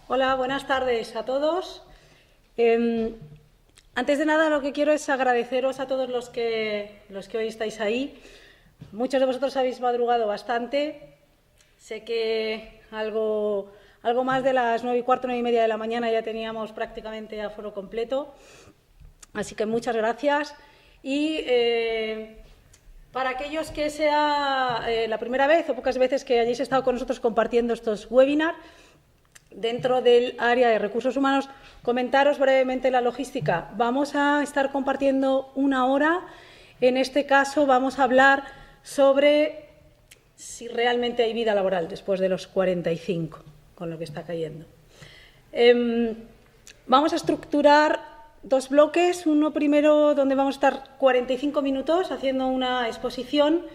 Hola, buenas tardes a todos. Antes de nada, lo que quiero es agradeceros a todos los que hoy estáis ahí. Muchos de vosotros habéis madrugado bastante. Sé que algo más de las 9:15, 9:30 de la mañana ya teníamos prácticamente aforo completo. Así que muchas gracias. Y para aquellos que sea la primera vez o pocas veces que hayáis estado con nosotros compartiendo estos webinars, dentro del área de recursos humanos, comentaros brevemente la logística. Vamos a estar compartiendo 1 hora. En este caso vamos a hablar sobre si realmente hay vida laboral después de los 45, con lo que está cayendo. Vamos a estructurar 2 bloques. Uno primero donde vamos a estar 45 minutos haciendo una exposición.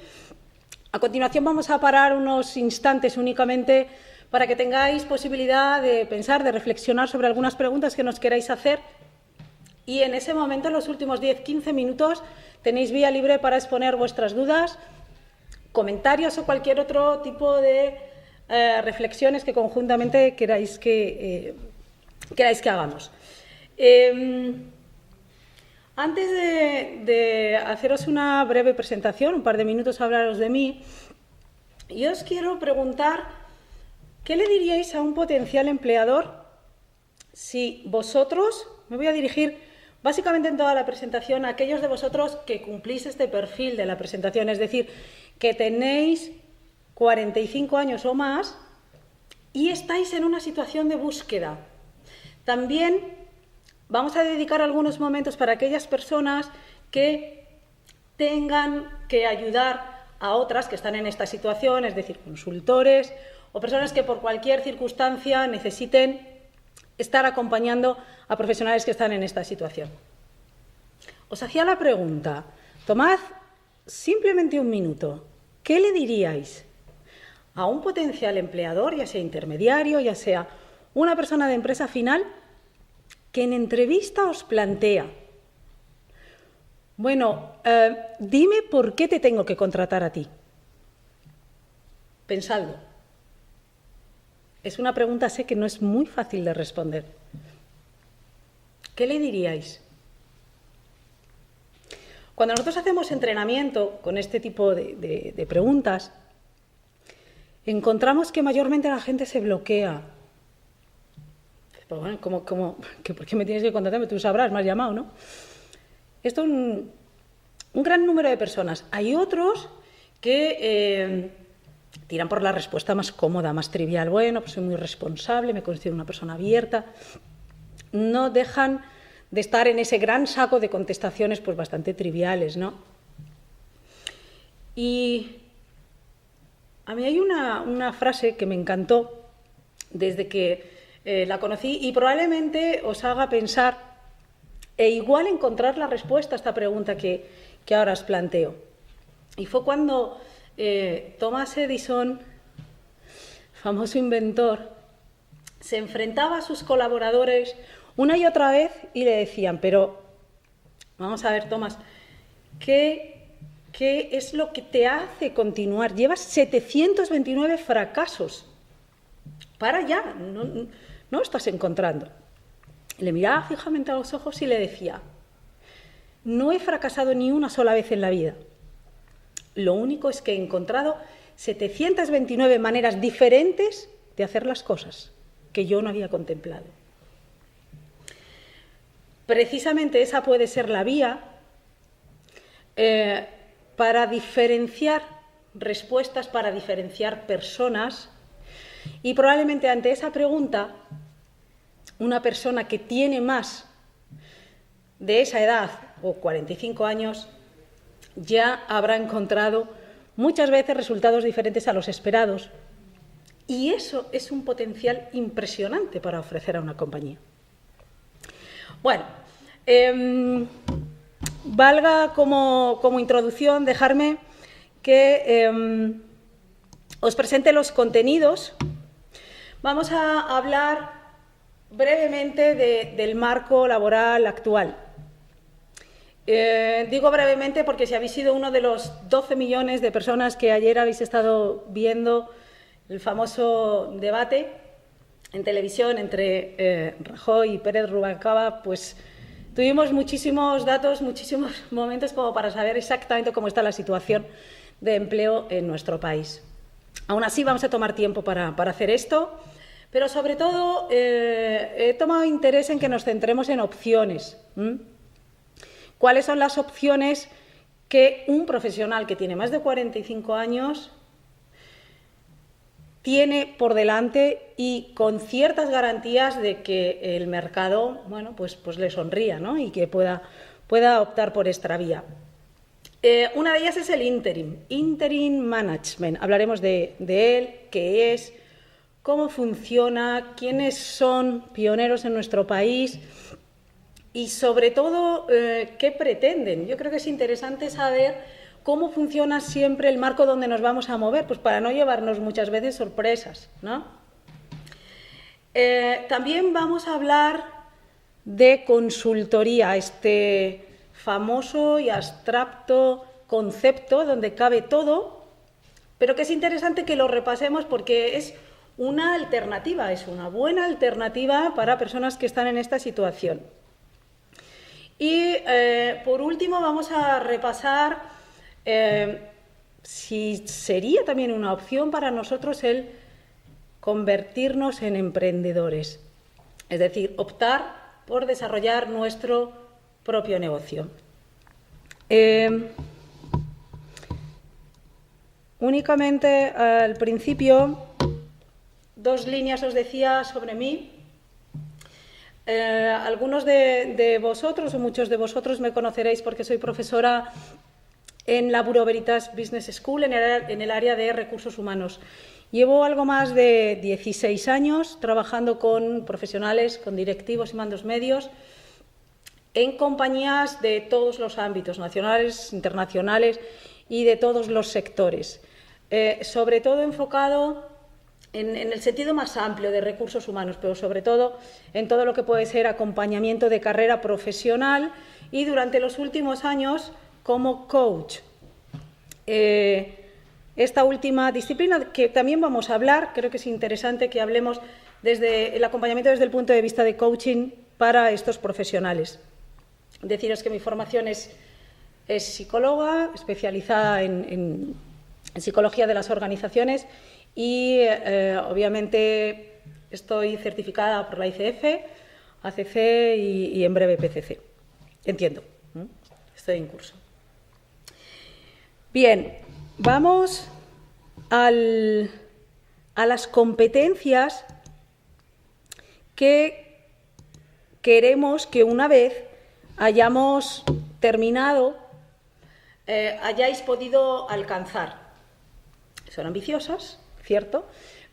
A continuación vamos a parar unos instantes únicamente para que tengáis posibilidad de pensar, de reflexionar sobre algunas preguntas que nos queráis hacer. Y en ese momento, en los últimos 10-15 minutos, tenéis vía libre para exponer vuestras dudas, comentarios o cualquier otro tipo de reflexiones que conjuntamente queráis que hagamos. Antes de haceros una breve presentación, un par de minutos a hablaros de mí, yo os quiero preguntar: ¿qué le diríais a un potencial empleador si vosotros, me voy a dirigir básicamente en toda la presentación a aquellos de vosotros que cumplís este perfil de la presentación, es decir, que tenéis 45 años o más y estáis en una situación de búsqueda? También vamos a dedicar algunos momentos para aquellas personas que tengan que ayudar a otras que están en esta situación, es decir, consultores o personas que por cualquier circunstancia necesiten estar acompañando a profesionales que están en esta situación. Os hacía la pregunta, tomad simplemente un minuto. ¿Qué le diríais a un potencial empleador, ya sea intermediario, ya sea una persona de empresa final, que en entrevista os plantea: bueno, dime por qué te tengo que contratar a ti? Pensadlo. Es una pregunta, sé que no es muy fácil de responder. ¿Qué le diríais? Cuando nosotros hacemos entrenamiento con este tipo de preguntas, encontramos que mayormente la gente se bloquea. Pero bueno, ¿por qué me tienes que contratar? Tú sabrás, me has llamado, ¿no? Esto es un gran número de personas. Hay otros que tiran por la respuesta más cómoda, más trivial. Bueno, pues soy muy responsable, me considero una persona abierta. No dejan de estar en ese gran saco de contestaciones pues bastante triviales, ¿no? Y a mí hay una frase que me encantó desde que la conocí y probablemente os haga pensar e igual encontrar la respuesta a esta pregunta que ahora os planteo. Y fue cuando Thomas Edison, famoso inventor, se enfrentaba a sus colaboradores una y otra vez y le decían: pero vamos a ver, Thomas, ¿qué es lo que te hace continuar? Llevas 729 fracasos. Para ya, no lo estás encontrando. Le miraba fijamente a los ojos y le decía: no he fracasado ni una sola vez en la vida. Lo único es que he encontrado 729 maneras diferentes de hacer las cosas que yo no había contemplado. Precisamente esa puede ser la vía para diferenciar respuestas, para diferenciar personas. Y probablemente ante esa pregunta, una persona que tiene más de esa edad o 45 años ya habrá encontrado muchas veces resultados diferentes a los esperados. Y eso es un potencial impresionante para ofrecer a una compañía. Bueno, valga como introducción dejarme que os presente los contenidos. Vamos a hablar brevemente del marco laboral actual. Digo brevemente porque si habéis sido uno de los 12 millones de personas que ayer habéis estado viendo el famoso debate, en televisión entre Rajoy y Pérez Rubalcaba, pues tuvimos muchísimos datos, muchísimos momentos como para saber exactamente cómo está la situación de empleo en nuestro país. Aún así, vamos a tomar tiempo para hacer esto, pero sobre todo he tomado interés en que nos centremos en opciones. ¿Cuáles son las opciones que un profesional que tiene más de 45 años tiene por delante y con ciertas garantías de que el mercado, bueno, pues le sonría, ¿no? Y que pueda optar por esta vía? Una de ellas es el interim management. Hablaremos de él, qué es, cómo funciona, quiénes son pioneros en nuestro país y, sobre todo, qué pretenden. Yo creo que es interesante saber cómo funciona siempre el marco donde nos vamos a mover, pues para no llevarnos muchas veces sorpresas, ¿no? También vamos a hablar de consultoría, este famoso y abstracto concepto donde cabe todo, pero que es interesante que lo repasemos porque es una alternativa, es una buena alternativa para personas que están en esta situación. Y por último vamos a repasar si sería también una opción para nosotros el convertirnos en emprendedores, es decir, optar por desarrollar nuestro propio negocio. Únicamente al principio, 2 líneas os decía sobre mí. Algunos de vosotros o muchos de vosotros me conoceréis porque soy profesora en la Bureau Veritas Business School en el área de recursos humanos. Llevo algo más de 16 años trabajando con profesionales, con directivos y mandos medios en compañías de todos los ámbitos, nacionales, internacionales y de todos los sectores. Sobre todo enfocado en el sentido más amplio de recursos humanos, pero sobre todo en todo lo que puede ser acompañamiento de carrera profesional y durante los últimos años como coach. Esta última disciplina que también vamos a hablar, creo que es interesante que hablemos desde el acompañamiento desde el punto de vista de coaching para estos profesionales. Deciros que mi formación es psicóloga, especializada en psicología de las organizaciones y obviamente estoy certificada por la ICF, ACC y en breve PCC. Entiendo, estoy en curso. Bien, vamos a las competencias que queremos que una vez hayamos terminado, hayáis podido alcanzar. Son ambiciosas, cierto,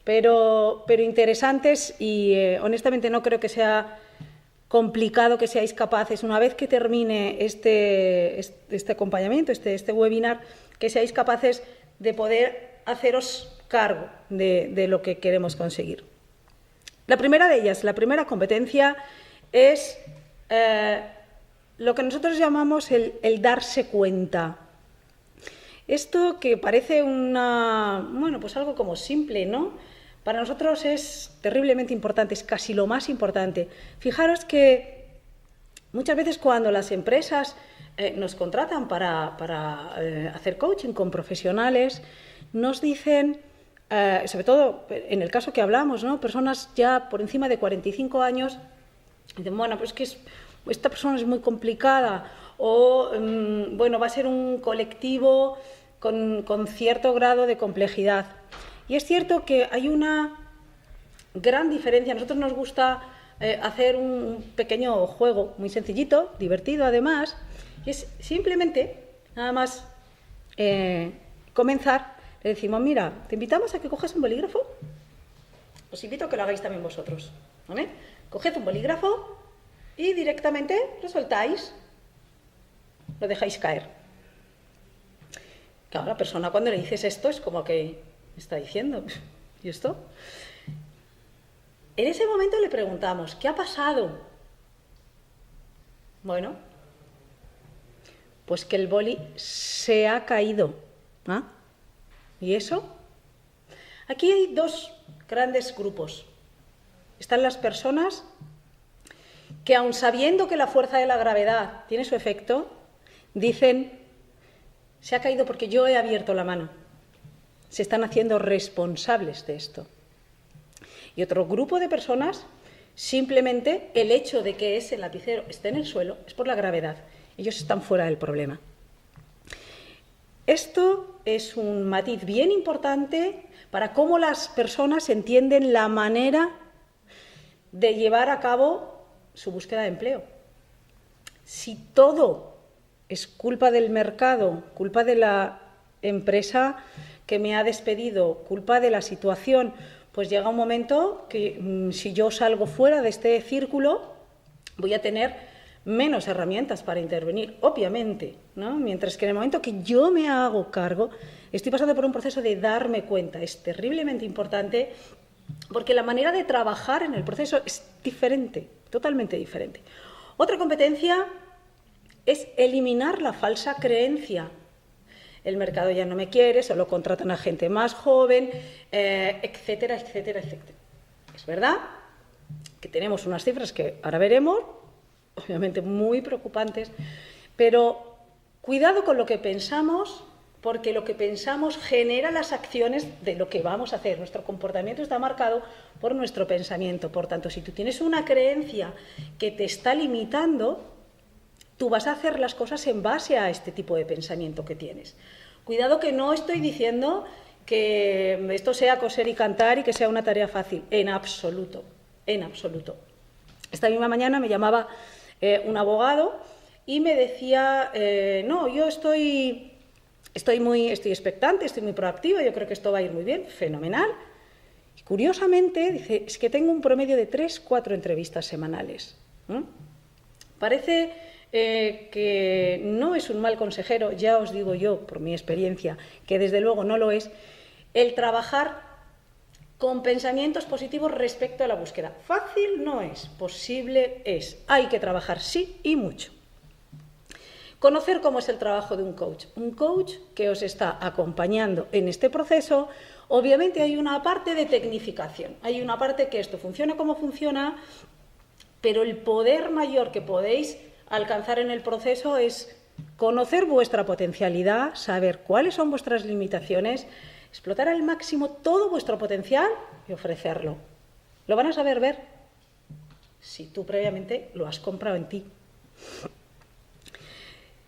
pero interesantes y honestamente no creo que sea complicado que seáis capaces, una vez que termine este acompañamiento, este webinar, que seáis capaces de poder haceros cargo de lo que queremos conseguir. La primera de ellas, la primera competencia, es lo que nosotros llamamos el darse cuenta. Esto que parece pues algo como simple, ¿no? Para nosotros es terriblemente importante, es casi lo más importante. Fijaros que muchas veces cuando las empresas nos contratan para hacer coaching con profesionales, nos dicen, sobre todo en el caso que hablamos, ¿no? Personas ya por encima de 45 años, dicen, bueno, pues que esta persona es muy complicada o, va a ser un colectivo con cierto grado de complejidad. Y es cierto que hay una gran diferencia. A nosotros nos gusta hacer un pequeño juego muy sencillito, divertido además, y es simplemente, nada más comenzar, le decimos, mira, te invitamos a que cojas un bolígrafo, os invito a que lo hagáis también vosotros, ¿vale? Coged un bolígrafo y directamente lo soltáis, lo dejáis caer. Claro, la persona cuando le dices esto es como que está diciendo, ¿y esto? En ese momento le preguntamos, ¿qué ha pasado? Bueno, pues que el boli se ha caído. ¿Ah? ¿Y eso? Aquí hay 2 grandes grupos. están las personas que, aun sabiendo que la fuerza de la gravedad tiene su efecto, dicen, se ha caído porque yo he abierto la mano. Se están haciendo responsables de esto. Y otro grupo de personas, simplemente el hecho de que ese lapicero esté en el suelo es por la gravedad. Ellos están fuera del problema. Esto es un matiz bien importante para cómo las personas entienden la manera de llevar a cabo su búsqueda de empleo. Si todo es culpa del mercado, culpa de la empresa que me ha despedido, culpa de la situación, pues llega un momento que si yo salgo fuera de este círculo voy a tener menos herramientas para intervenir, obviamente, ¿no? Mientras que en el momento que yo me hago cargo, estoy pasando por un proceso de darme cuenta. Es terriblemente importante porque la manera de trabajar en el proceso es diferente, totalmente diferente. Otra competencia es eliminar la falsa creencia. El mercado ya no me quiere, solo contratan a gente más joven, etcétera, etcétera, etcétera. Es verdad que tenemos unas cifras que ahora veremos, obviamente muy preocupantes, pero cuidado con lo que pensamos, porque lo que pensamos genera las acciones de lo que vamos a hacer. Nuestro comportamiento está marcado por nuestro pensamiento. Por tanto, si tú tienes una creencia que te está limitando, tú vas a hacer las cosas en base a este tipo de pensamiento que tienes. Cuidado, que no estoy diciendo que esto sea coser y cantar y que sea una tarea fácil. En absoluto, en absoluto. Esta misma mañana me llamaba un abogado y me decía, no, yo estoy expectante, estoy muy proactiva, yo creo que esto va a ir muy bien, fenomenal. Y curiosamente, dice, es que tengo un promedio de 3-4 entrevistas semanales. Parece que no es un mal consejero, ya os digo yo, por mi experiencia, que desde luego no lo es, el trabajar con pensamientos positivos respecto a la búsqueda. Fácil no es, posible es. Hay que trabajar, sí, y mucho. Conocer cómo es el trabajo de un coach. Un coach que os está acompañando en este proceso. Obviamente hay una parte de tecnificación, hay una parte que esto funciona como funciona, pero el poder mayor que podéis alcanzar en el proceso es conocer vuestra potencialidad, saber cuáles son vuestras limitaciones, explotar al máximo todo vuestro potencial y ofrecerlo. Lo van a saber ver si tú previamente lo has comprado en ti.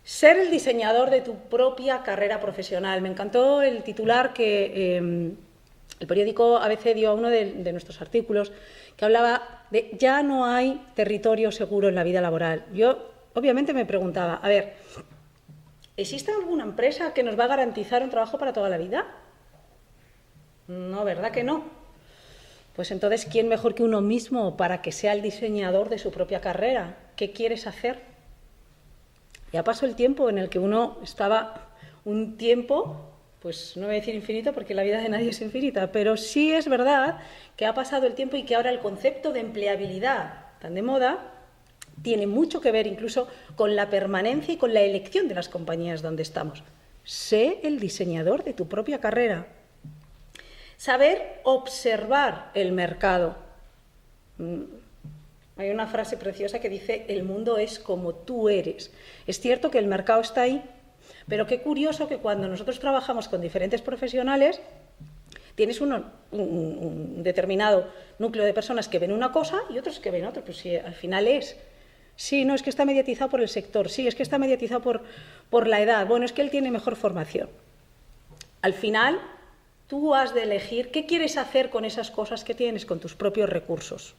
Ser el diseñador de tu propia carrera profesional. Me encantó el titular que el periódico ABC dio a uno de nuestros artículos, que hablaba de ya no hay territorio seguro en la vida laboral. Yo, obviamente, me preguntaba, a ver, ¿existe alguna empresa que nos va a garantizar un trabajo para toda la vida? No, ¿verdad que no? Pues entonces, ¿quién mejor que uno mismo para que sea el diseñador de su propia carrera? ¿Qué quieres hacer? Ya pasó el tiempo en el que uno estaba un tiempo, pues no voy a decir infinito porque la vida de nadie es infinita, pero sí es verdad que ha pasado el tiempo y que ahora el concepto de empleabilidad tan de moda tiene mucho que ver incluso con la permanencia y con la elección de las compañías donde estamos. Sé el diseñador de tu propia carrera. Saber observar el mercado. Hay una frase preciosa que dice, el mundo es como tú eres. Es cierto que el mercado está ahí, pero qué curioso que cuando nosotros trabajamos con diferentes profesionales, tienes un determinado núcleo de personas que ven una cosa y otros que ven otra, pues si al final es. Sí, no, es que está mediatizado por el sector, sí, es que está mediatizado por la edad, bueno, es que él tiene mejor formación. Al final, tú has de elegir qué quieres hacer con esas cosas que tienes, con tus propios recursos.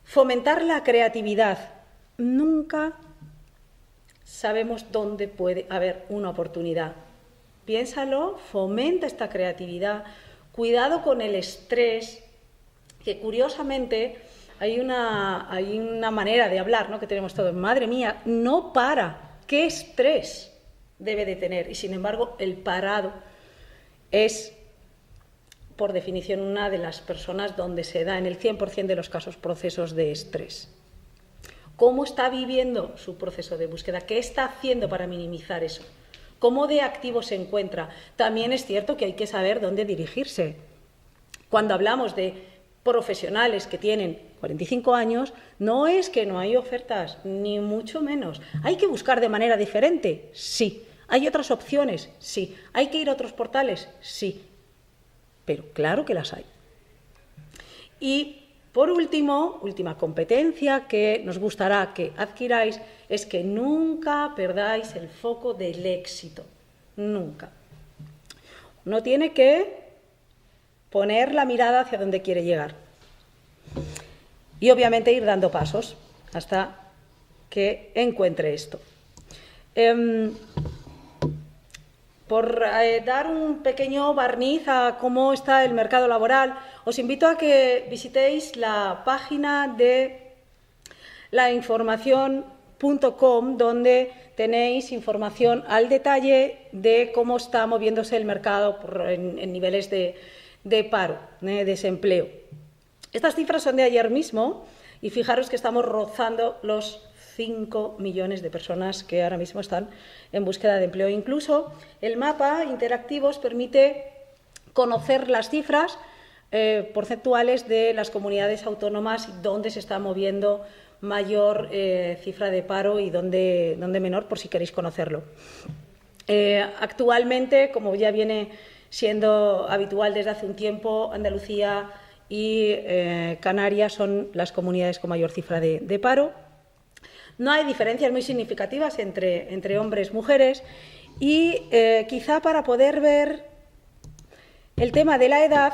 Fomentar la creatividad. Nunca sabemos dónde puede haber una oportunidad. Piénsalo, fomenta esta creatividad. Cuidado con el estrés, que curiosamente hay una manera de hablar, ¿no?, que tenemos todos. Madre mía, no para. ¿Qué estrés debe de tener? Y sin embargo, el parado es, por definición, una de las personas donde se da en el 100% de los casos procesos de estrés. ¿Cómo está viviendo su proceso de búsqueda? ¿Qué está haciendo para minimizar eso? ¿Cómo de activo se encuentra? También es cierto que hay que saber dónde dirigirse. Cuando hablamos de profesionales que tienen 45 años, no es que no hay ofertas, ni mucho menos. ¿Hay que buscar de manera diferente? Sí. ¿Hay otras opciones? Sí. ¿Hay que ir a otros portales? Sí. Pero claro que las hay. Y por último, última competencia que nos gustará que adquiráis es que nunca perdáis el foco del éxito. Nunca. Uno tiene que poner la mirada hacia donde quiere llegar. Y obviamente ir dando pasos hasta que encuentre esto. Por dar un pequeño barniz a cómo está el mercado laboral, os invito a que visitéis la página de lainformación.com, donde tenéis información al detalle de cómo está moviéndose el mercado en niveles de paro, desempleo. Estas cifras son de ayer mismo y fijaros que estamos rozando los 5 millones de personas que ahora mismo están en búsqueda de empleo. Incluso el mapa interactivo os permite conocer las cifras porcentuales de las comunidades autónomas y dónde se está moviendo mayor cifra de paro y dónde menor, por si queréis conocerlo. Actualmente, como ya viene siendo habitual desde hace un tiempo, Andalucía y Canarias son las comunidades con mayor cifra de paro. No hay diferencias muy significativas entre hombres y mujeres y quizá para poder ver el tema de la edad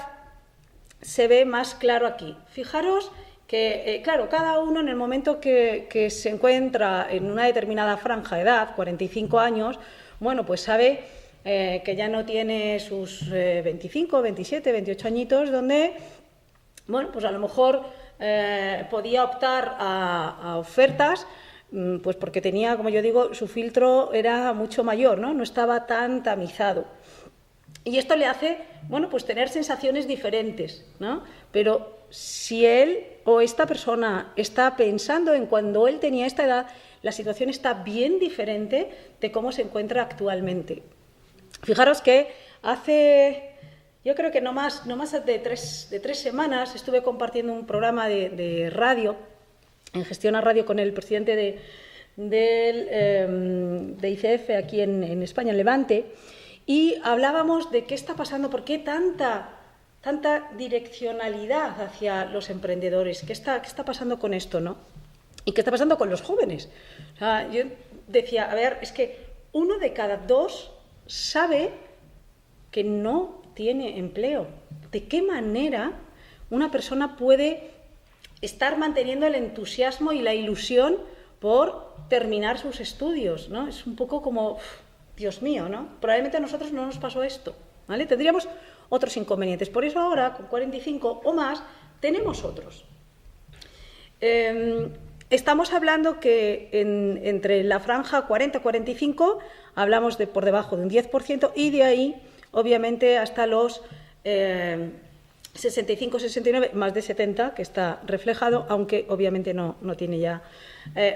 se ve más claro aquí. Fijaros que, claro, cada uno en el momento que se encuentra en una determinada franja de edad, 45 años, bueno, pues sabe que ya no tiene sus 25, 27, 28 añitos, donde, bueno, pues a lo mejor podía optar a ofertas, pues porque tenía, como yo digo, su filtro era mucho mayor, ¿no? No estaba tan tamizado. Y esto le hace, bueno, pues tener sensaciones diferentes, ¿no? Pero si él o esta persona está pensando en cuando él tenía esta edad, la situación está bien diferente de cómo se encuentra actualmente. Fijaros que hace, yo creo que no más de tres semanas, estuve compartiendo un programa de radio, en Gestiona Radio, con el presidente de ICF aquí en España, en Levante, y hablábamos de qué está pasando, por qué tanta direccionalidad hacia los emprendedores, qué está pasando con esto, ¿no? Y qué está pasando con los jóvenes. O sea, yo decía, a ver, es que 1 de cada 2 sabe que no tiene empleo. ¿De qué manera una persona puede estar manteniendo el entusiasmo y la ilusión por terminar sus estudios, ¿no? Es un poco como, Dios mío, ¿no? Probablemente a nosotros no nos pasó esto, ¿vale? Tendríamos otros inconvenientes. Por eso ahora, con 45 o más, tenemos otros. Estamos hablando que entre la franja 40-45 hablamos de por debajo de un 10% y de ahí, obviamente, hasta los 65-69, más de 70, que está reflejado, aunque obviamente no tiene ya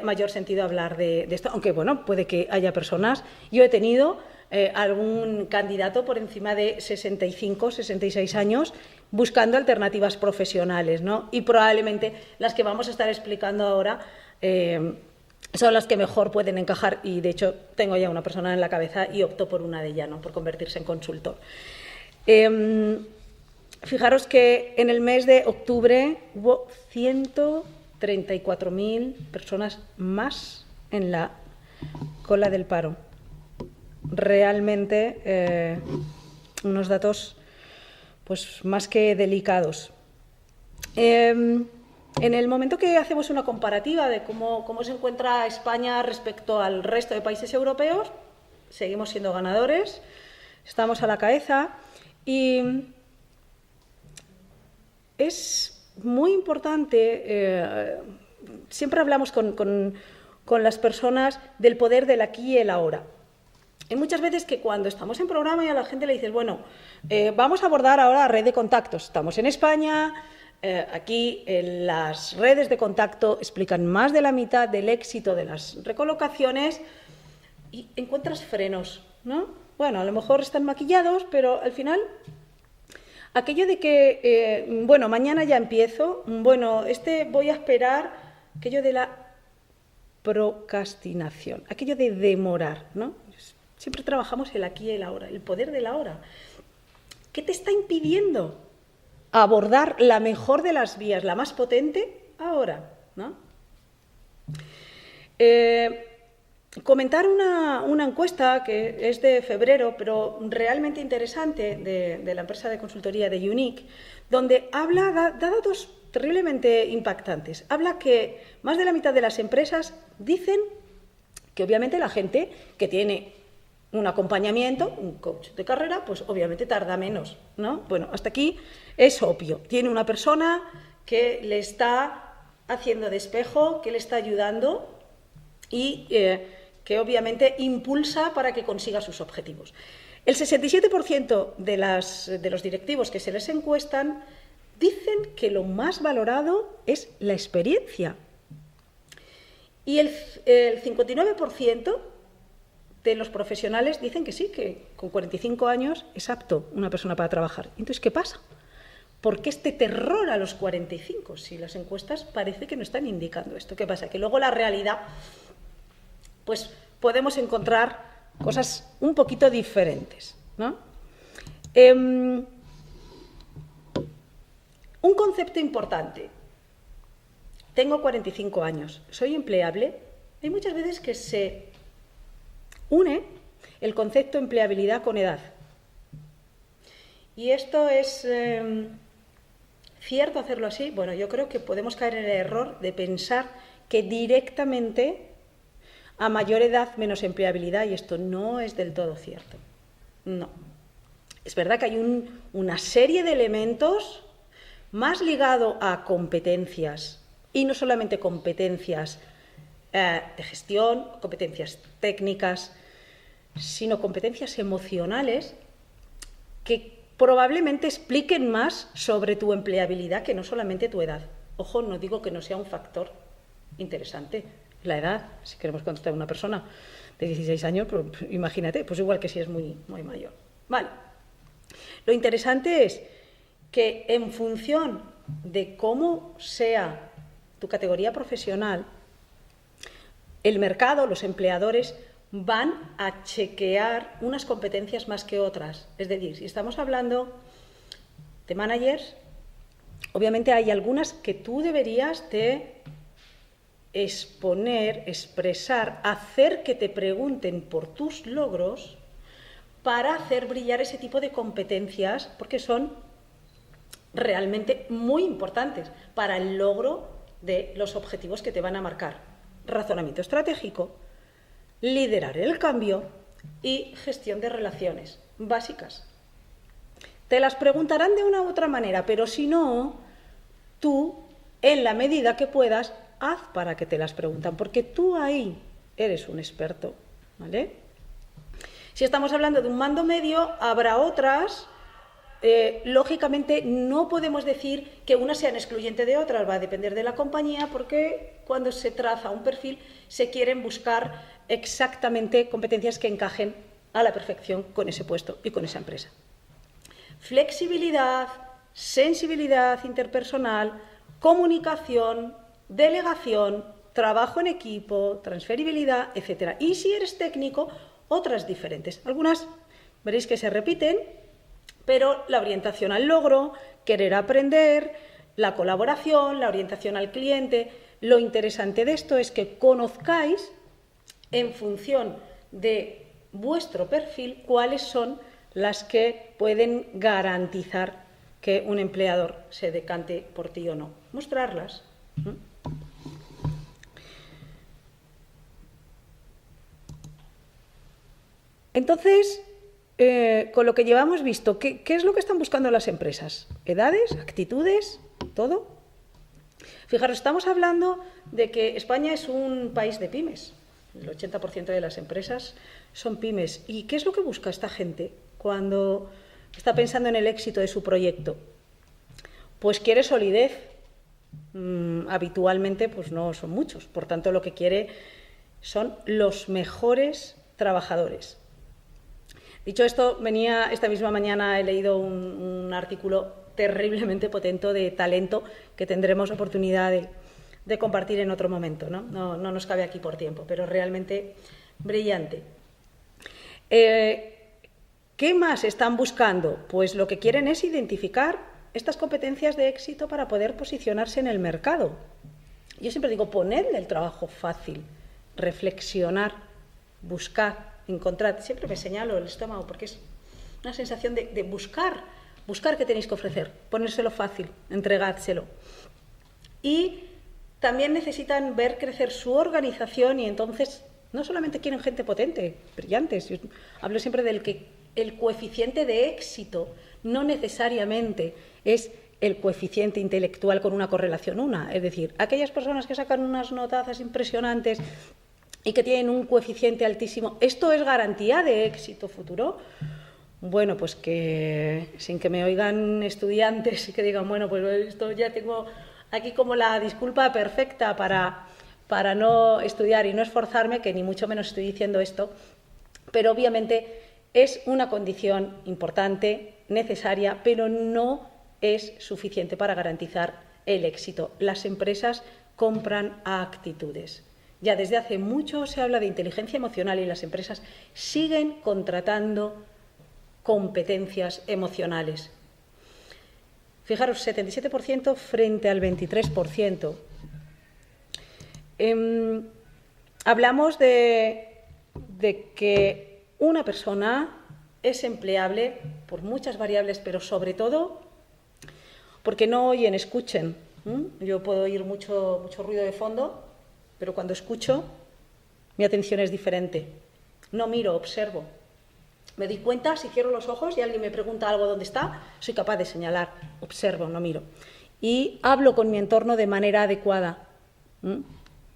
mayor sentido hablar de esto, aunque bueno, puede que haya personas. Yo he tenido algún candidato por encima de 65, 66 años buscando alternativas profesionales, ¿no? Y probablemente las que vamos a estar explicando ahora son las que mejor pueden encajar, y de hecho tengo ya una persona en la cabeza y opto por una de ellas, ¿no? Por convertirse en consultor. Fijaros que en el mes de octubre hubo 134.000 personas más en la cola del paro. Realmente unos datos pues más que delicados. En el momento que hacemos una comparativa de cómo se encuentra España respecto al resto de países europeos, seguimos siendo ganadores, estamos a la cabeza y es muy importante, siempre hablamos con las personas del poder del aquí y el ahora. Hay muchas veces que cuando estamos en programa y a la gente le dices, bueno, vamos a abordar ahora la red de contactos. Estamos en España, aquí las redes de contacto explican más de la mitad del éxito de las recolocaciones y encuentras frenos, ¿no? Bueno, a lo mejor están maquillados, pero al final Aquello de que, bueno, mañana ya empiezo, bueno, voy a esperar, aquello de la procrastinación, aquello de demorar, ¿no? Siempre trabajamos el aquí y el ahora, el poder del ahora. ¿Qué te está impidiendo abordar la mejor de las vías, la más potente, ahora, ¿no? Comentar una encuesta que es de febrero, pero realmente interesante, de la empresa de consultoría de Unique, donde da datos terriblemente impactantes. Habla que más de la mitad de las empresas dicen que obviamente la gente que tiene un acompañamiento, un coach de carrera, pues obviamente tarda menos, ¿no? Bueno, hasta aquí es obvio. Tiene una persona que le está haciendo de espejo, que le está ayudando y que obviamente impulsa para que consiga sus objetivos. El 67% de los directivos que se les encuestan dicen que lo más valorado es la experiencia. Y el 59% de los profesionales dicen que sí, que con 45 años es apto una persona para trabajar. Entonces, ¿qué pasa? ¿Por qué este terror a los 45? Si las encuestas parece que no están indicando esto. ¿Qué pasa? Que luego la realidad, pues podemos encontrar cosas un poquito diferentes, ¿no? Un concepto importante. Tengo 45 años, soy empleable. Hay muchas veces que se une el concepto de empleabilidad con edad. Y esto es cierto hacerlo así. Bueno, yo creo que podemos caer en el error de pensar que directamente a mayor edad menos empleabilidad, y esto no es del todo cierto. No. Es verdad que hay una serie de elementos más ligado a competencias, y no solamente competencias de gestión, competencias técnicas, sino competencias emocionales que probablemente expliquen más sobre tu empleabilidad que no solamente tu edad. Ojo, no digo que no sea un factor interesante la edad, si queremos contratar a una persona de 16 años, pues imagínate, pues igual que si es muy, muy mayor. Vale. Lo interesante es que en función de cómo sea tu categoría profesional, el mercado, los empleadores, van a chequear unas competencias más que otras. Es decir, si estamos hablando de managers, obviamente hay algunas que tú deberías de exponer, expresar, hacer que te pregunten por tus logros para hacer brillar ese tipo de competencias, porque son realmente muy importantes para el logro de los objetivos que te van a marcar. Razonamiento estratégico, liderar el cambio y gestión de relaciones básicas. Te las preguntarán de una u otra manera, pero si no, tú, en la medida que puedas, haz para que te las preguntan, porque tú ahí eres un experto, ¿vale? Si estamos hablando de un mando medio, habrá otras. Lógicamente no podemos decir que unas sean excluyentes de otras, va a depender de la compañía, porque cuando se traza un perfil se quieren buscar exactamente competencias que encajen a la perfección con ese puesto y con esa empresa. Flexibilidad, sensibilidad interpersonal, comunicación, delegación, trabajo en equipo, transferibilidad, etc. Y si eres técnico, otras diferentes. Algunas veréis que se repiten, pero la orientación al logro, querer aprender, la colaboración, la orientación al cliente. Lo interesante de esto es que conozcáis, en función de vuestro perfil, cuáles son las que pueden garantizar que un empleador se decante por ti o no. Mostrarlas. Entonces, con lo que llevamos visto, ¿qué es lo que están buscando las empresas? ¿Edades? ¿Actitudes? ¿Todo? Fijaros, estamos hablando de que España es un país de pymes. El 80% de las empresas son pymes. ¿Y qué es lo que busca esta gente cuando está pensando en el éxito de su proyecto? Pues quiere solidez. Habitualmente pues no son muchos. Por tanto, lo que quiere son los mejores trabajadores. Dicho esto, esta misma mañana he leído un artículo terriblemente potente de talento que tendremos oportunidad de compartir en otro momento, ¿no? No nos cabe aquí por tiempo, pero realmente brillante. ¿Qué más están buscando? Pues lo que quieren es identificar estas competencias de éxito para poder posicionarse en el mercado. Yo siempre digo, ponedle el trabajo fácil, reflexionar, buscar, encontrar. Siempre me señalo el estómago porque es una sensación de buscar qué tenéis que ofrecer, ponérselo fácil, entregádselo. Y también necesitan ver crecer su organización y entonces no solamente quieren gente potente, brillantes. Yo hablo siempre del que el coeficiente de éxito no necesariamente es el coeficiente intelectual con una correlación 1. Es decir, aquellas personas que sacan unas notazas impresionantes y que tienen un coeficiente altísimo, ¿esto es garantía de éxito futuro? Bueno, pues que sin que me oigan estudiantes y que digan, bueno, pues esto ya tengo aquí como la disculpa perfecta para no estudiar y no esforzarme, que ni mucho menos estoy diciendo esto, pero obviamente es una condición importante, necesaria, pero no es suficiente para garantizar el éxito. Las empresas compran a actitudes. Ya desde hace mucho se habla de inteligencia emocional y las empresas siguen contratando competencias emocionales. Fijaros, 77% frente al 23%. Hablamos de que una persona es empleable por muchas variables, pero sobre todo porque no oyen, escuchen. Yo puedo oír mucho ruido de fondo, pero cuando escucho, mi atención es diferente. No miro, observo. Me doy cuenta, si cierro los ojos y alguien me pregunta algo dónde está, soy capaz de señalar, observo, no miro. Y hablo con mi entorno de manera adecuada.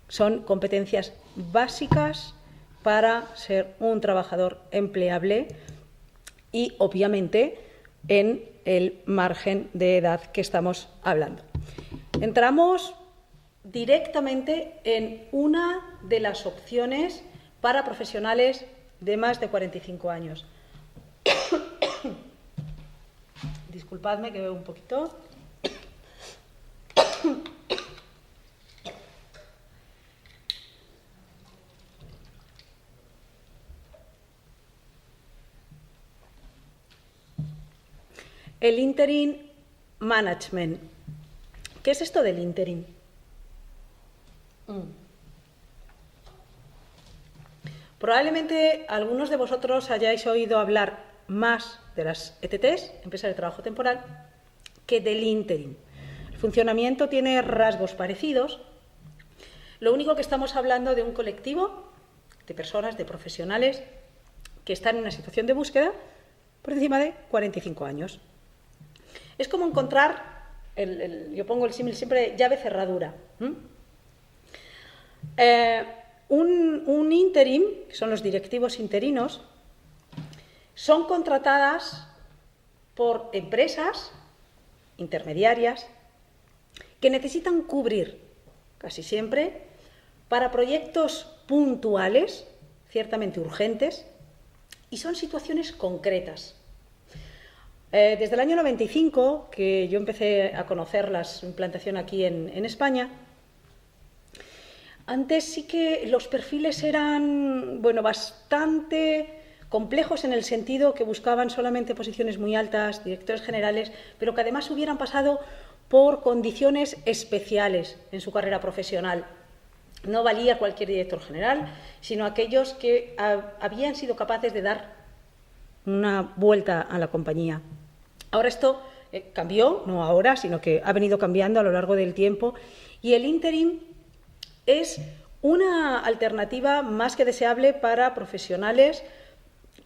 Son competencias básicas para ser un trabajador empleable y, obviamente, en el margen de edad que estamos hablando. Entramos directamente en una de las opciones para profesionales de más de 45 años. Disculpadme que veo un poquito. El interim management. ¿Qué es esto del interim? Probablemente algunos de vosotros hayáis oído hablar más de las ETTs, empresas de trabajo temporal, que del interim. El funcionamiento tiene rasgos parecidos. Lo único que estamos hablando de un colectivo de personas, de profesionales, que están en una situación de búsqueda por encima de 45 años. Es como encontrar, yo pongo el símil siempre, llave cerradura. Un interim, que son los directivos interinos, son contratadas por empresas intermediarias que necesitan cubrir, casi siempre, para proyectos puntuales, ciertamente urgentes, y son situaciones concretas. Desde el año 95, que yo empecé a conocer la implantación aquí en España, antes sí que los perfiles eran, bastante complejos en el sentido que buscaban solamente posiciones muy altas, directores generales, pero que además hubieran pasado por condiciones especiales en su carrera profesional. No valía cualquier director general, sino aquellos que habían sido capaces de dar una vuelta a la compañía. Ahora esto cambió, no ahora, sino que ha venido cambiando a lo largo del tiempo, y el interim es una alternativa más que deseable para profesionales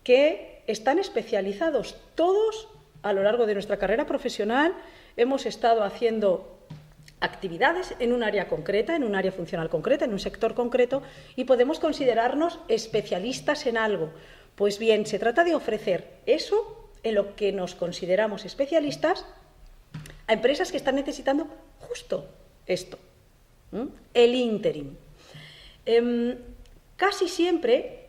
que están especializados. Todos, a lo largo de nuestra carrera profesional, hemos estado haciendo actividades en un área concreta, en un área funcional concreta, en un sector concreto, y podemos considerarnos especialistas en algo. Pues bien, se trata de ofrecer eso en lo que nos consideramos especialistas a empresas que están necesitando justo esto, el interim. Casi siempre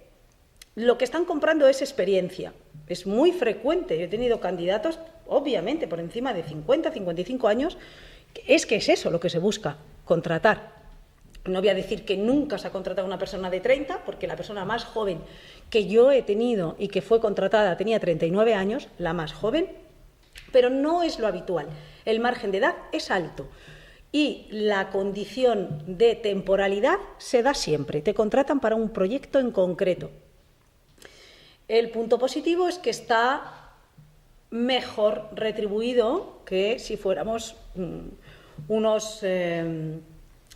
lo que están comprando es experiencia. Es muy frecuente. Yo he tenido candidatos, obviamente, por encima de 50, 55 años. Es que es eso lo que se busca, contratar. No voy a decir que nunca se ha contratado a una persona de 30, porque la persona más joven que yo he tenido y que fue contratada tenía 39 años, la más joven, pero no es lo habitual. El margen de edad es alto y la condición de temporalidad se da siempre. Te contratan para un proyecto en concreto. El punto positivo es que está mejor retribuido que si fuéramos unos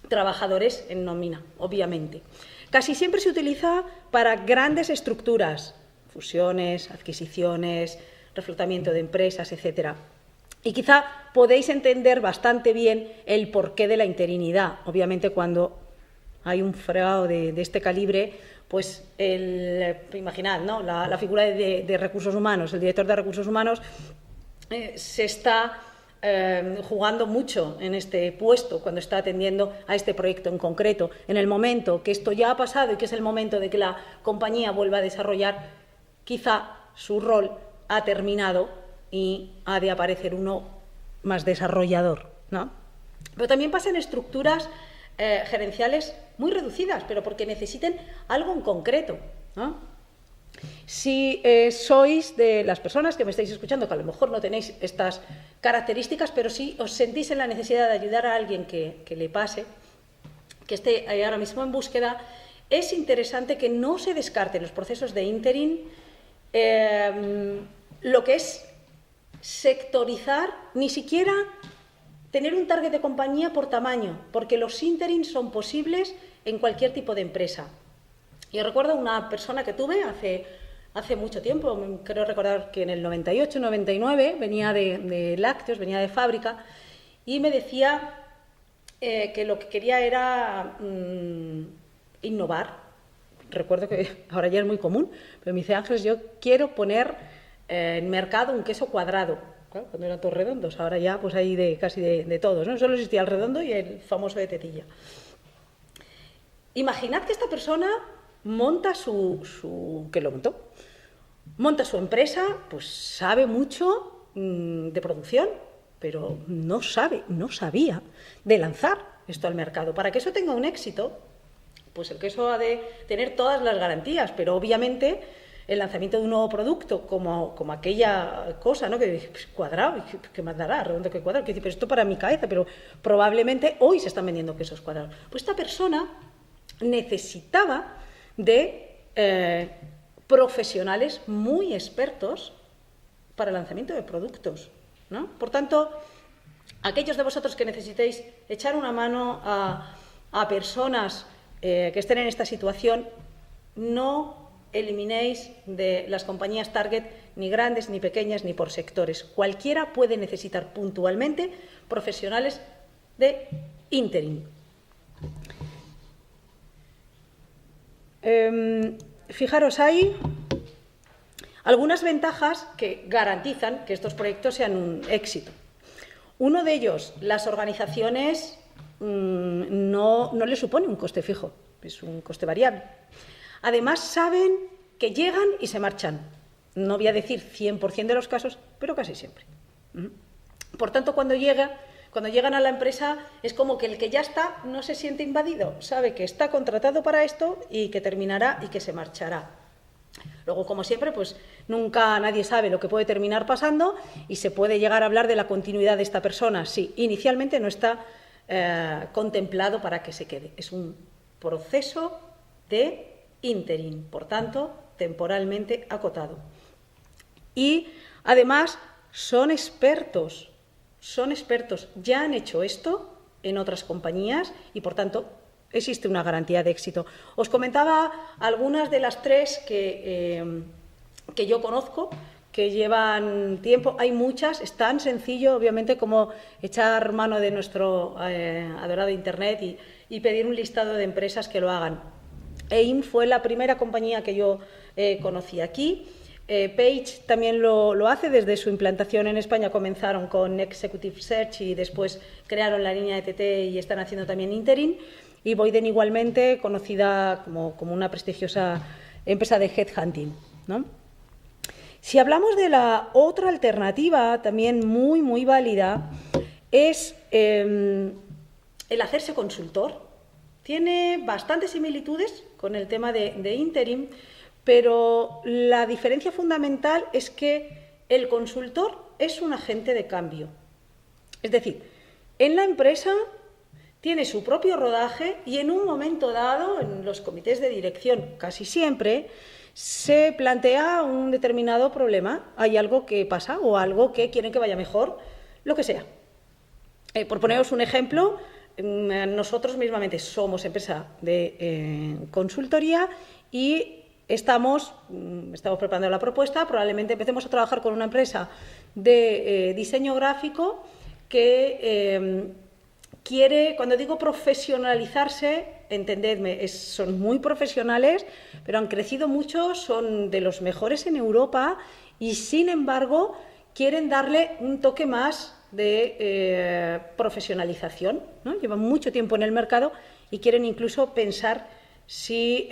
trabajadores en nómina, obviamente. Casi siempre se utiliza para grandes estructuras, fusiones, adquisiciones, reflotamiento de empresas, etcétera. Y quizá podéis entender bastante bien el porqué de la interinidad. Obviamente, cuando hay un fregado de este calibre, pues imaginad, ¿no? La figura de recursos humanos, el director de recursos humanos se está jugando mucho en este puesto cuando está atendiendo a este proyecto en concreto. En el momento que esto ya ha pasado y que es el momento de que la compañía vuelva a desarrollar, quizá su rol ha terminado y ha de aparecer uno más desarrollador, ¿no? Pero también pasa en estructuras gerenciales muy reducidas, pero porque necesiten algo en concreto, ¿no? Si sois de las personas que me estáis escuchando, que a lo mejor no tenéis estas características, pero sí os sentís en la necesidad de ayudar a alguien que le pase, que esté ahora mismo en búsqueda, es interesante que no se descarten los procesos de interim, lo que es sectorizar, ni siquiera tener un target de compañía por tamaño, porque los interims son posibles en cualquier tipo de empresa. Yo recuerdo una persona que tuve hace mucho tiempo, creo recordar que en el 98, 99, venía de lácteos, venía de fábrica, y me decía que lo que quería era innovar. Recuerdo que ahora ya es muy común, pero me dice: Ángeles, yo quiero poner en mercado un queso cuadrado. Claro, cuando eran todos redondos, ahora ya pues hay casi de todos, ¿no? Solo existía el redondo y el famoso de tetilla. Imaginad que esta persona monta monta su empresa, pues sabe mucho de producción, pero no sabía de lanzar esto al mercado. Para que eso tenga un éxito, pues el queso ha de tener todas las garantías, pero obviamente el lanzamiento de un nuevo producto, como aquella cosa, ¿no? Que pues, cuadrado, ¿qué más dará? Redondo que cuadrado. Que dice, pero esto para mi cabeza, pero probablemente hoy se están vendiendo quesos cuadrados. Pues esta persona necesitaba de profesionales muy expertos para el lanzamiento de productos, ¿no? Por tanto, aquellos de vosotros que necesitéis echar una mano a personas que estén en esta situación, no eliminéis de las compañías target ni grandes, ni pequeñas, ni por sectores. Cualquiera puede necesitar puntualmente profesionales de interim. Fijaros, hay algunas ventajas que garantizan que estos proyectos sean un éxito. Uno de ellos, las organizaciones no les supone un coste fijo, es un coste variable. Además, saben que llegan y se marchan. No voy a decir 100% de los casos, pero casi siempre. Por tanto, cuando llegan a la empresa, es como que el que ya está no se siente invadido, sabe que está contratado para esto y que terminará y que se marchará. Luego, como siempre, pues nunca nadie sabe lo que puede terminar pasando y se puede llegar a hablar de la continuidad de esta persona. Sí, inicialmente no está contemplado para que se quede. Es un proceso de interim, por tanto, temporalmente acotado. Y, además, son expertos, ya han hecho esto en otras compañías y, por tanto, existe una garantía de éxito. Os comentaba algunas de las tres que yo conozco, que llevan tiempo. Hay muchas, es tan sencillo, obviamente, como echar mano de nuestro adorado Internet y pedir un listado de empresas que lo hagan. AIM fue la primera compañía que yo conocí aquí. Page también lo hace. Desde su implantación en España comenzaron con Executive Search y después crearon la línea de TT y están haciendo también interim. Y Boyden igualmente, conocida como una prestigiosa empresa de headhunting, ¿no? Si hablamos de la otra alternativa, también muy, muy válida, es el hacerse consultor. Tiene bastantes similitudes con el tema de interim, pero la diferencia fundamental es que el consultor es un agente de cambio. Es decir, en la empresa tiene su propio rodaje y en un momento dado, en los comités de dirección casi siempre, se plantea un determinado problema, hay algo que pasa o algo que quieren que vaya mejor, lo que sea. Por poneros un ejemplo, nosotros mismamente somos empresa de consultoría y estamos preparando la propuesta, probablemente empecemos a trabajar con una empresa de diseño gráfico que quiere, cuando digo profesionalizarse, entendedme, son muy profesionales, pero han crecido mucho, son de los mejores en Europa y, sin embargo, quieren darle un toque más de profesionalización, ¿no? Llevan mucho tiempo en el mercado y quieren incluso pensar si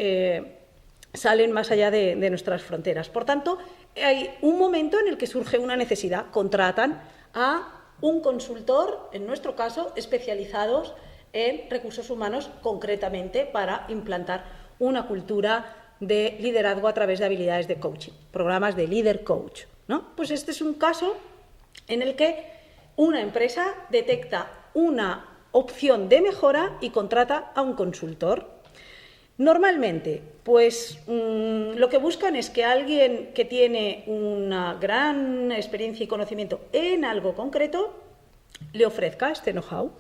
salen más allá de nuestras fronteras. Por tanto, hay un momento en el que surge una necesidad. Contratan a un consultor, en nuestro caso, especializados en recursos humanos, concretamente para implantar una cultura de liderazgo a través de habilidades de coaching, programas de líder coach, ¿no? Pues este es un caso en el que una empresa detecta una opción de mejora y contrata a un consultor. Normalmente, pues lo que buscan es que alguien que tiene una gran experiencia y conocimiento en algo concreto le ofrezca este know-how,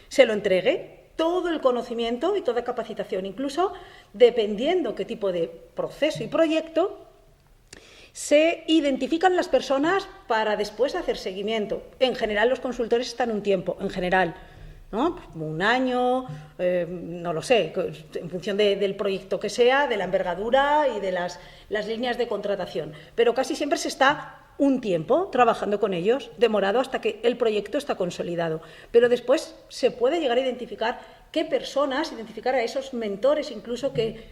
se lo entregue, todo el conocimiento y toda capacitación, incluso dependiendo qué tipo de proceso y proyecto, se identifican las personas para después hacer seguimiento. En general, los consultores están un tiempo, en general, ¿no? Un año, no lo sé, en función del proyecto que sea, de la envergadura y de las líneas de contratación. Pero casi siempre se está un tiempo trabajando con ellos, demorado hasta que el proyecto está consolidado. Pero después se puede llegar a identificar qué personas, identificar a esos mentores incluso que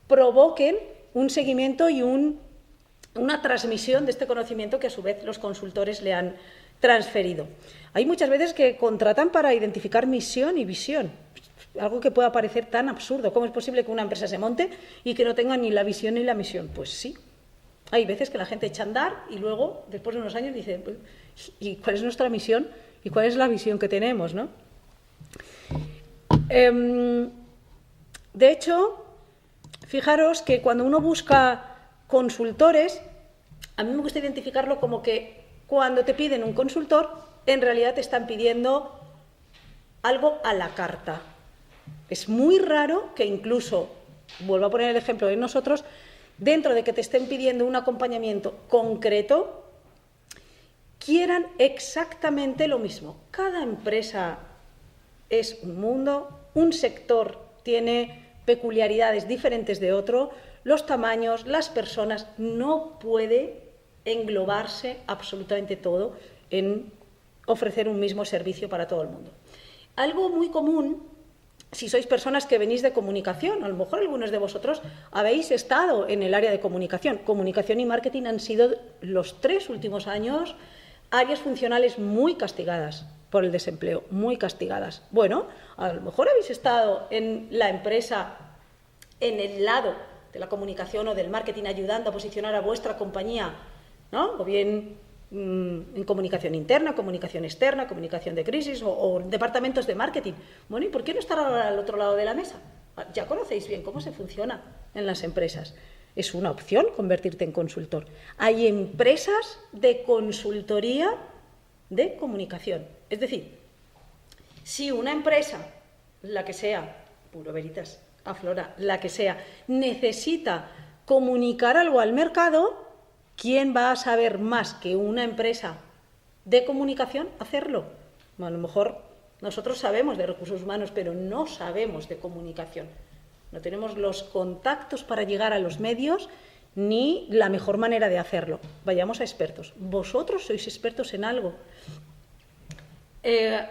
provoquen un seguimiento y una transmisión de este conocimiento que a su vez los consultores le han transferido. Hay muchas veces que contratan para identificar misión y visión, algo que pueda parecer tan absurdo. ¿Cómo es posible que una empresa se monte y que no tenga ni la visión ni la misión? Pues sí. Hay veces que la gente echa a andar y luego, después de unos años, dice, pues, ¿y cuál es nuestra misión? ¿Y cuál es la visión que tenemos, ¿no? De hecho, fijaros que cuando uno busca consultores, a mí me gusta identificarlo como que cuando te piden un consultor, en realidad te están pidiendo algo a la carta. Es muy raro que incluso, vuelvo a poner el ejemplo de nosotros, dentro de que te estén pidiendo un acompañamiento concreto, quieran exactamente lo mismo. Cada empresa es un mundo, un sector tiene peculiaridades diferentes de otro, los tamaños, las personas, no puede englobarse absolutamente todo en ofrecer un mismo servicio para todo el mundo. Algo muy común, si sois personas que venís de comunicación, a lo mejor algunos de vosotros habéis estado en el área de comunicación. Comunicación y marketing han sido los 3 últimos años áreas funcionales muy castigadas por el desempleo, muy castigadas. Bueno, a lo mejor habéis estado en la empresa, en el lado de la comunicación o del marketing, ayudando a posicionar a vuestra compañía, ¿no? O bien en comunicación interna, comunicación externa, comunicación de crisis o departamentos de marketing. Bueno, ¿y por qué no estar ahora al otro lado de la mesa? Ya conocéis bien cómo se funciona en las empresas. Es una opción convertirte en consultor. Hay empresas de consultoría de comunicación. Es decir, si una empresa, la que sea, Puro Veritas, Aflora, la que sea, necesita comunicar algo al mercado, ¿quién va a saber más que una empresa de comunicación hacerlo? Bueno, a lo mejor nosotros sabemos de recursos humanos, pero no sabemos de comunicación. No tenemos los contactos para llegar a los medios ni la mejor manera de hacerlo. Vayamos a expertos. Vosotros sois expertos en algo.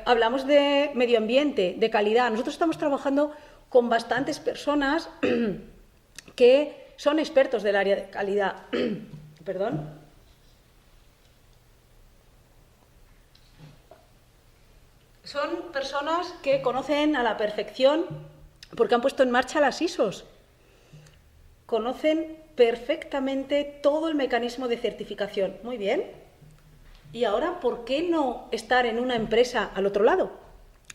Hablamos de medio ambiente, de calidad. Nosotros estamos trabajando con bastantes personas que son expertos del área de calidad. Perdón. Son personas que conocen a la perfección porque han puesto en marcha las ISOs. Conocen perfectamente todo el mecanismo de certificación. Muy bien. Y ahora, ¿por qué no estar en una empresa al otro lado?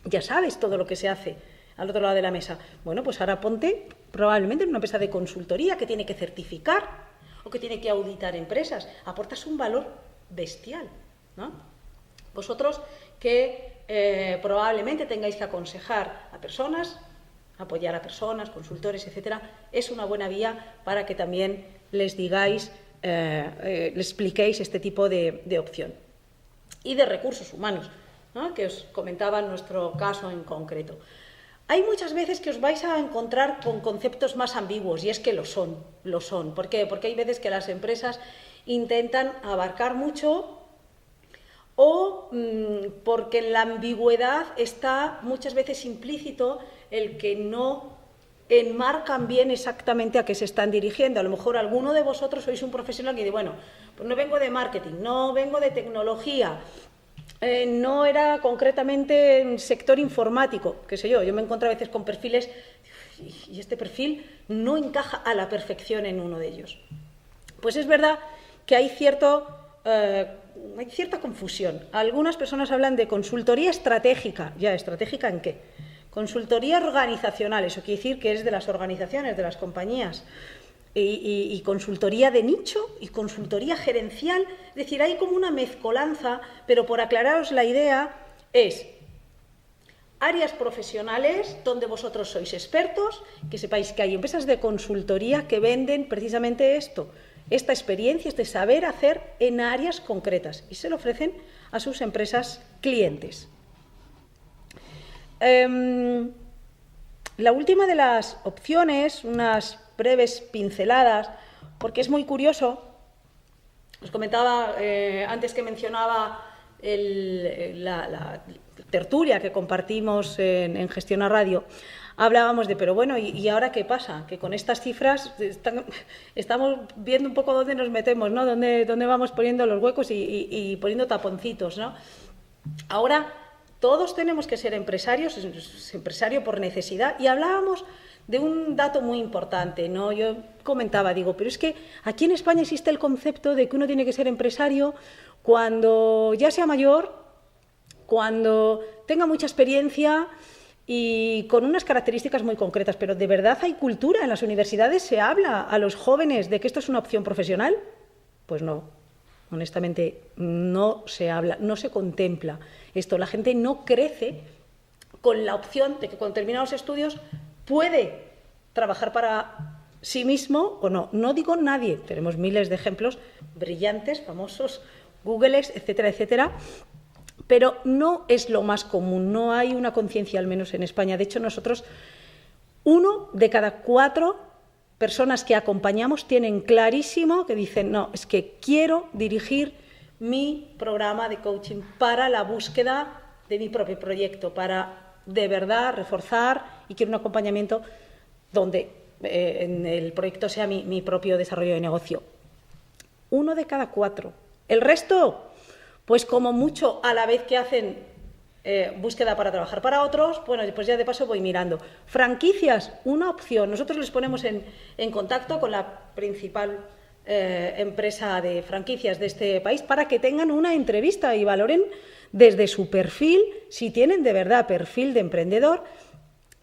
Ya sabes todo lo que se hace al otro lado de la mesa. Bueno, pues ahora ponte probablemente en una empresa de consultoría que tiene que certificar o que tiene que auditar empresas. Aportas un valor bestial, ¿no? Vosotros que probablemente tengáis que aconsejar a personas, apoyar a personas, consultores, etcétera, es una buena vía para que también les digáis, les expliquéis este tipo de opción. Y de recursos humanos, ¿no?, que os comentaba en nuestro caso en concreto. Hay muchas veces que os vais a encontrar con conceptos más ambiguos, y es que lo son. ¿Por qué? Porque hay veces que las empresas intentan abarcar mucho o porque en la ambigüedad está muchas veces implícito el que no enmarcan bien exactamente a qué se están dirigiendo. A lo mejor alguno de vosotros sois un profesional que dice, bueno, pues no vengo de marketing, no vengo de tecnología, no era concretamente en sector informático, qué sé yo me encuentro a veces con perfiles y este perfil no encaja a la perfección en uno de ellos. Pues es verdad que hay cierta confusión. Algunas personas hablan de consultoría estratégica. ¿Ya estratégica en qué? Consultoría organizacional, eso quiere decir que es de las organizaciones, de las compañías. Y consultoría de nicho y consultoría gerencial. Es decir, hay como una mezcolanza, pero por aclararos la idea es áreas profesionales donde vosotros sois expertos, que sepáis que hay empresas de consultoría que venden precisamente esto, esta experiencia, este saber hacer en áreas concretas y se lo ofrecen a sus empresas clientes. La última de las opciones, unas breves pinceladas, porque es muy curioso, os comentaba antes que mencionaba la tertulia que compartimos en Gestiona Radio, hablábamos de, pero bueno, ¿y ahora qué pasa? Que con estas cifras estamos viendo un poco dónde nos metemos, ¿no? Dónde vamos poniendo los huecos y poniendo taponcitos, ¿no? Ahora todos tenemos que ser empresarios, es empresario por necesidad, y hablábamos de un dato muy importante, ¿no? Yo comentaba, digo, pero es que aquí en España existe el concepto de que uno tiene que ser empresario cuando ya sea mayor, cuando tenga mucha experiencia y con unas características muy concretas, pero ¿de verdad hay cultura? ¿En las universidades se habla a los jóvenes de que esto es una opción profesional? Pues no, honestamente no se habla, no se contempla esto. La gente no crece con la opción de que cuando termina los estudios puede trabajar para sí mismo o no. No digo nadie, tenemos miles de ejemplos brillantes, famosos, Googles, etcétera, etcétera, pero no es lo más común, no hay una conciencia, al menos en España. De hecho, nosotros, 1 de cada 4 personas que acompañamos tienen clarísimo que dicen, no, es que quiero dirigir mi programa de coaching para la búsqueda de mi propio proyecto, para de verdad reforzar y quiero un acompañamiento donde en el proyecto sea mi propio desarrollo de negocio. 1 de cada 4. El resto, pues como mucho a la vez que hacen búsqueda para trabajar para otros, bueno, pues ya de paso voy mirando. Franquicias, una opción. Nosotros les ponemos en contacto con la principal empresa de franquicias de este país para que tengan una entrevista y valoren desde su perfil, si tienen de verdad perfil de emprendedor,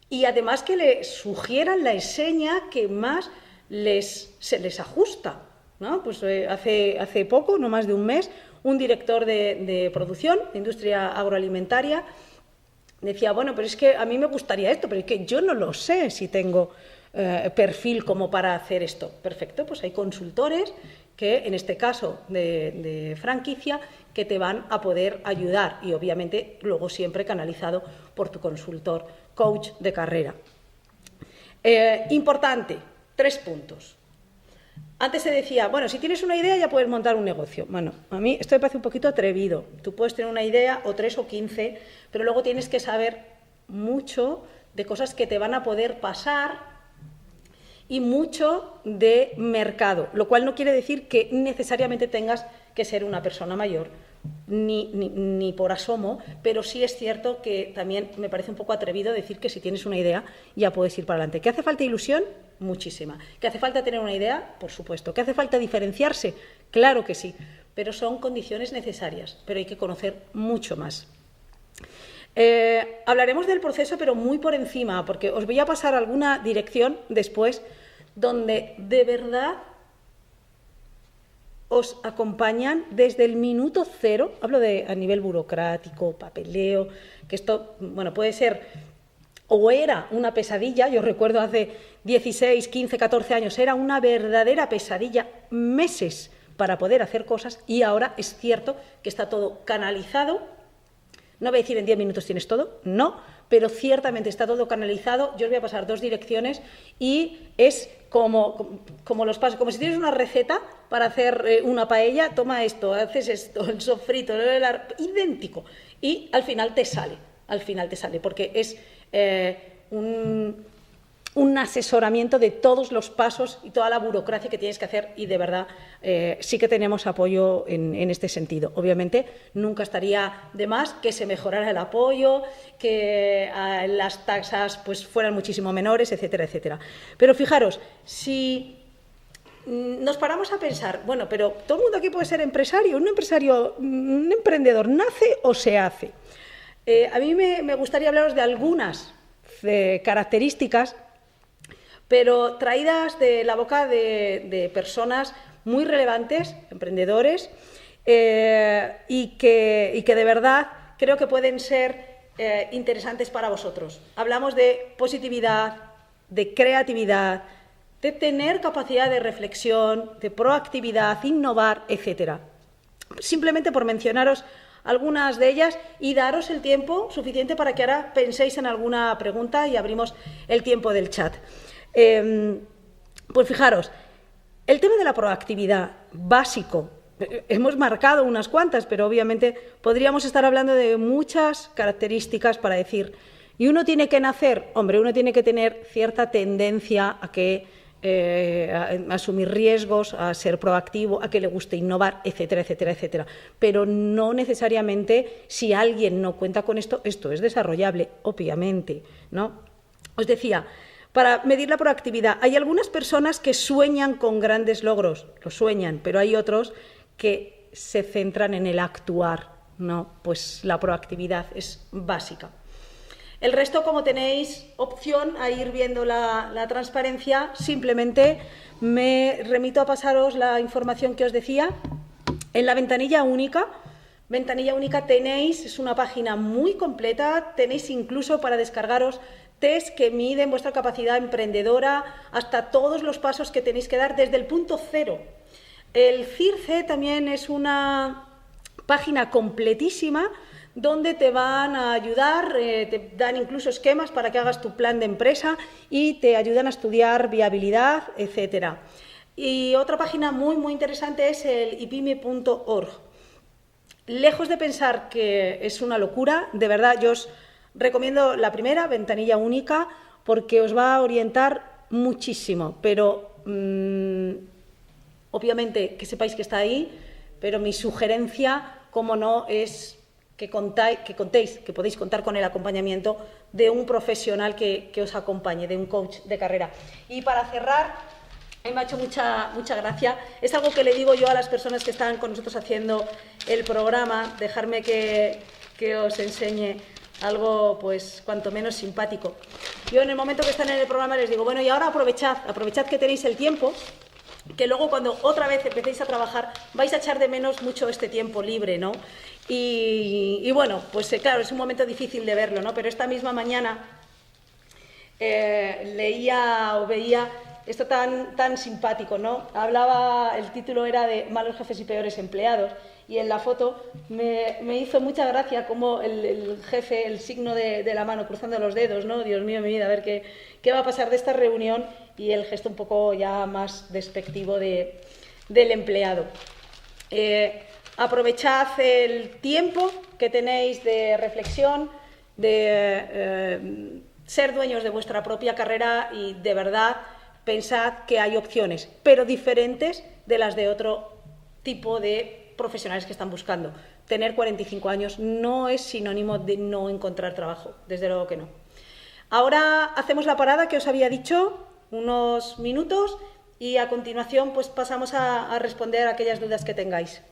y además que le sugieran la enseña que más se les ajusta, ¿no? Pues hace poco, no más de un mes, un director de producción, de industria agroalimentaria, decía, bueno, pero es que a mí me gustaría esto, pero es que yo no lo sé si tengo perfil como para hacer esto. Perfecto, pues hay consultores que, en este caso de franquicia, que te van a poder ayudar y obviamente luego siempre canalizado por tu consultor, coach de carrera. Importante, 3 puntos. Antes se decía, bueno, si tienes una idea ya puedes montar un negocio. Bueno, a mí esto me parece un poquito atrevido. Tú puedes tener una idea o 3 o 15, pero luego tienes que saber mucho de cosas que te van a poder pasar y mucho de mercado, lo cual no quiere decir que necesariamente tengas que ser una persona mayor, ni por asomo, pero sí es cierto que también me parece un poco atrevido decir que si tienes una idea ya puedes ir para adelante. ¿Que hace falta ilusión? Muchísima. ¿Que hace falta tener una idea? Por supuesto. ¿Que hace falta diferenciarse? Claro que sí, pero son condiciones necesarias, pero hay que conocer mucho más. Hablaremos del proceso, pero muy por encima, porque os voy a pasar alguna dirección después donde de verdad os acompañan desde el minuto cero. Hablo de a nivel burocrático, papeleo, que esto, bueno, puede ser o era una pesadilla. Yo recuerdo hace 16, 15, 14 años, era una verdadera pesadilla, meses para poder hacer cosas, y ahora es cierto que está todo canalizado. No voy a decir en 10 minutos tienes todo, no, pero ciertamente está todo canalizado. Yo os voy a pasar 2 direcciones y es como los pasos, como si tienes una receta para hacer una paella, toma esto, haces esto, el sofrito, idéntico, y al final te sale, porque es un asesoramiento de todos los pasos y toda la burocracia que tienes que hacer, y de verdad sí que tenemos apoyo en este sentido. Obviamente nunca estaría de más que se mejorara el apoyo, que las tasas pues fueran muchísimo menores, etcétera, etcétera. Pero fijaros, si nos paramos a pensar, bueno, pero todo el mundo aquí puede ser empresario, un emprendedor, ¿nace o se hace? A mí me gustaría hablaros de algunas características, pero traídas de la boca de personas muy relevantes, emprendedores, y que de verdad creo que pueden ser interesantes para vosotros. Hablamos de positividad, de creatividad, de tener capacidad de reflexión, de proactividad, innovar, etcétera. Simplemente por mencionaros algunas de ellas y daros el tiempo suficiente para que ahora penséis en alguna pregunta y abrimos el tiempo del chat. Pues fijaros, el tema de la proactividad, básico. Hemos marcado unas cuantas, pero obviamente podríamos estar hablando de muchas características para decir, y uno tiene que nacer, uno tiene que tener cierta tendencia a a asumir riesgos, a ser proactivo, a que le guste innovar, etcétera, etcétera, etcétera. Pero no necesariamente, si alguien no cuenta con esto es desarrollable, obviamente, ¿no? Os decía, para medir la proactividad, hay algunas personas que sueñan con grandes logros, lo sueñan, pero hay otros que se centran en el actuar, ¿no? Pues la proactividad es básica. El resto, como tenéis opción a ir viendo la transparencia, simplemente me remito a pasaros la información que os decía. En la ventanilla única tenéis, es una página muy completa, tenéis incluso para descargaros test que miden vuestra capacidad emprendedora, hasta todos los pasos que tenéis que dar desde el punto cero. El CIRCE también es una página completísima donde te van a ayudar, te dan incluso esquemas para que hagas tu plan de empresa y te ayudan a estudiar viabilidad, etcétera. Y otra página muy, muy interesante es el ipime.org. Lejos de pensar que es una locura, de verdad yo os recomiendo la primera, ventanilla única, porque os va a orientar muchísimo, pero obviamente que sepáis que está ahí, pero mi sugerencia, como no, es que contéis, que podéis contar con el acompañamiento de un profesional que os acompañe, de un coach de carrera. Y para cerrar, me ha hecho mucha gracia, es algo que le digo yo a las personas que están con nosotros haciendo el programa, dejarme que os enseñe algo pues cuanto menos simpático. Yo en el momento que están en el programa les digo, bueno, y ahora aprovechad que tenéis el tiempo, que luego cuando otra vez empecéis a trabajar vais a echar de menos mucho este tiempo libre, ¿no? Y bueno, pues claro, es un momento difícil de verlo, ¿no? Pero esta misma mañana leía o veía esto tan simpático, ¿no? El título era de Malos jefes y peores empleados, y en la foto me hizo mucha gracia como el jefe, el signo de la mano cruzando los dedos, ¿no? Dios mío, mi vida, a ver qué va a pasar de esta reunión, y el gesto un poco ya más despectivo del empleado. Aprovechad el tiempo que tenéis de reflexión, de ser dueños de vuestra propia carrera, y de verdad pensad que hay opciones, pero diferentes de las de otro tipo de profesionales que están buscando. Tener 45 años no es sinónimo de no encontrar trabajo, desde luego que no. Ahora hacemos la parada que os había dicho, unos minutos, y a continuación pues pasamos a responder a aquellas dudas que tengáis.